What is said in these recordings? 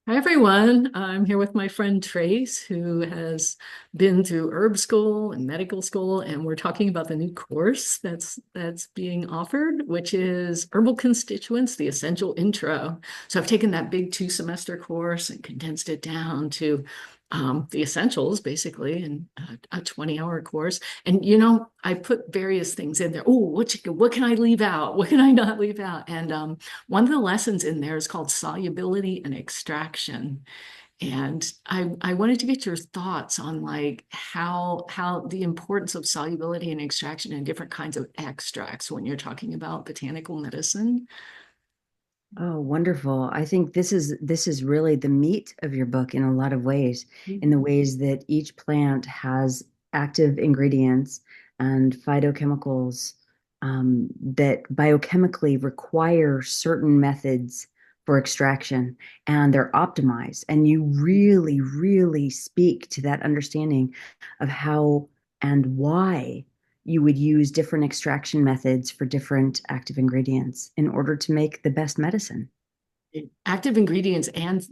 Hi everyone. I'm here with my friend Trace, who has been through herb school and medical school, and we're talking about the new course that's being offered, which is Herbal Constituents, the Essential Intro. So I've taken that big 2 semester course and condensed it down to the essentials, basically, in a 20-hour course. And I put various things in there. Oh, what can I leave out? What can I not leave out? And one of the lessons in there is called solubility and extraction. And I wanted to get your thoughts on like how the importance of solubility and extraction in different kinds of extracts when you're talking about botanical medicine. Oh, wonderful. I think this is really the meat of your book in a lot of ways, in the ways that each plant has active ingredients and phytochemicals that biochemically require certain methods for extraction, and they're optimized. And you really, really speak to that understanding of how and why you would use different extraction methods for different active ingredients in order to make the best medicine. Active ingredients and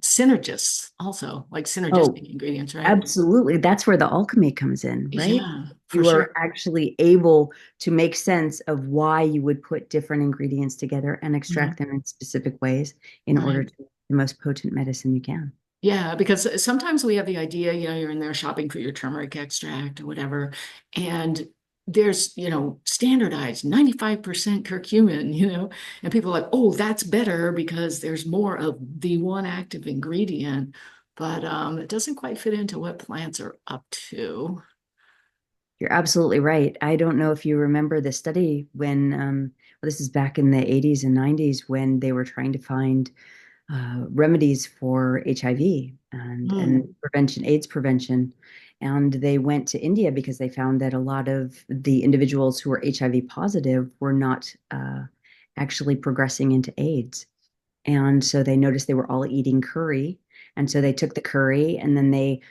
synergists also, like Oh, synergistic ingredients, right? absolutely. That's where the alchemy comes in, right? Yeah, for You are sure. actually able to make sense of why you would put different ingredients together and Mhm. extract them in specific ways in order Right. to make the most potent medicine you can. Yeah, because sometimes we have the idea, you're in there shopping for your turmeric extract or whatever, and there's, standardized 95% curcumin, and people are like, oh, that's better because there's more of the one active ingredient, but it doesn't quite fit into what plants are up to. You're absolutely right. I don't know if you remember the study when, well, this is back in the 80s and 90s when they were trying to find remedies for HIV and Mm, prevention, AIDS prevention. And they went to India because they found that a lot of the individuals who were HIV positive were not actually progressing into AIDS. And so they noticed they were all eating curry. And so they took the curry and then they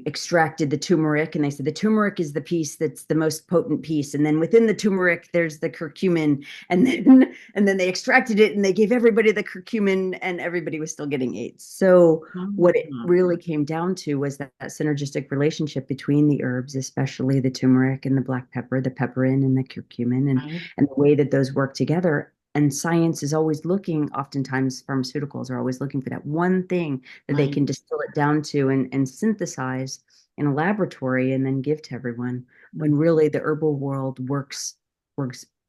extracted the turmeric and they said the turmeric is the piece that's the most potent piece. And then within the turmeric, there's the curcumin. And then they extracted it and they gave everybody the curcumin and everybody was still getting AIDS. So what it mm, really came down to was that synergistic relationship between the herbs, especially the turmeric and the black pepper, the pepperin and the curcumin, right, and the way that those work together. And science is always looking, oftentimes pharmaceuticals are always looking for that one thing that they right. can distill it down to and synthesize in a laboratory and then give to everyone, when really the herbal world works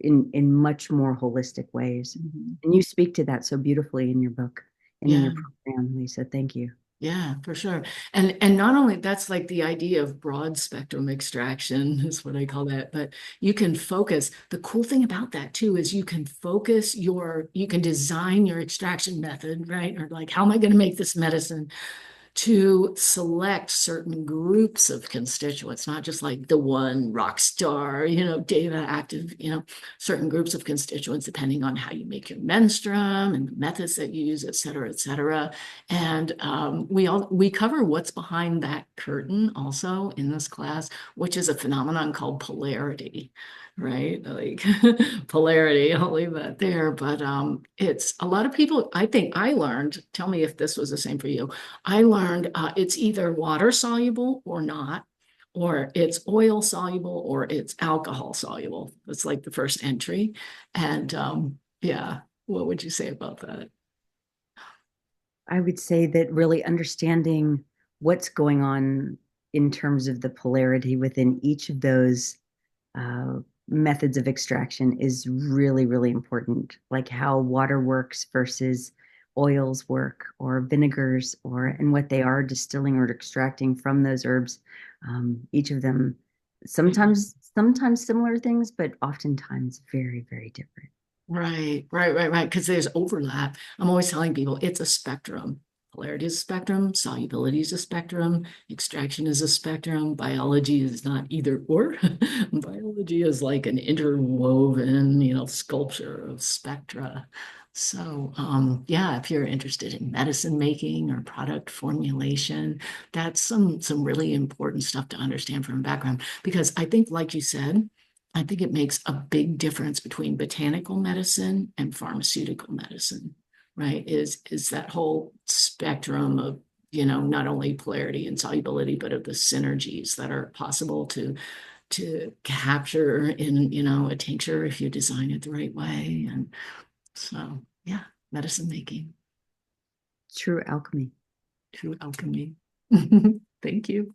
in much more holistic ways. Mhm. And you speak to that so beautifully in your book and in Yeah. your program, Lisa. Thank you. Yeah, for sure. And not only that's like the idea of broad spectrum extraction is what I call that, but you can focus. The cool thing about that too is you can design your extraction method, right? Or like, how am I going to make this medicine to select certain groups of constituents, not just like the one rock star, data active, certain groups of constituents, depending on how you make your menstruum and the methods that you use, et cetera, et cetera. And we cover what's behind that curtain also in this class, which is a phenomenon called polarity, right? Like polarity, I'll leave that there. But it's a lot of people, I think I learned, tell me if this was the same for you. I learned it's either water soluble or not, or it's oil soluble or it's alcohol soluble. That's like the first entry. And yeah, what would you say about that? I would say that really understanding what's going on in terms of the polarity within each of those uh, methods of extraction is really, really important. Like how water works versus oils work, or vinegars, or and what they are distilling or extracting from those herbs. Each of them sometimes similar things, but oftentimes very, very different. Right. Because there's overlap. I'm always telling people it's a spectrum. Polarity is a spectrum, solubility is a spectrum, extraction is a spectrum, biology is not either or. Biology is like an interwoven, sculpture of spectra. So, yeah, if you're interested in medicine making or product formulation, that's some really important stuff to understand from background. Because I think, like you said, I think it makes a big difference between botanical medicine and pharmaceutical medicine, right? Is that whole spectrum of, not only polarity and solubility, but of the synergies that are possible to capture in, a tincture if you design it the right way. And so, yeah, medicine making, True alchemy. true alchemy. Thank you.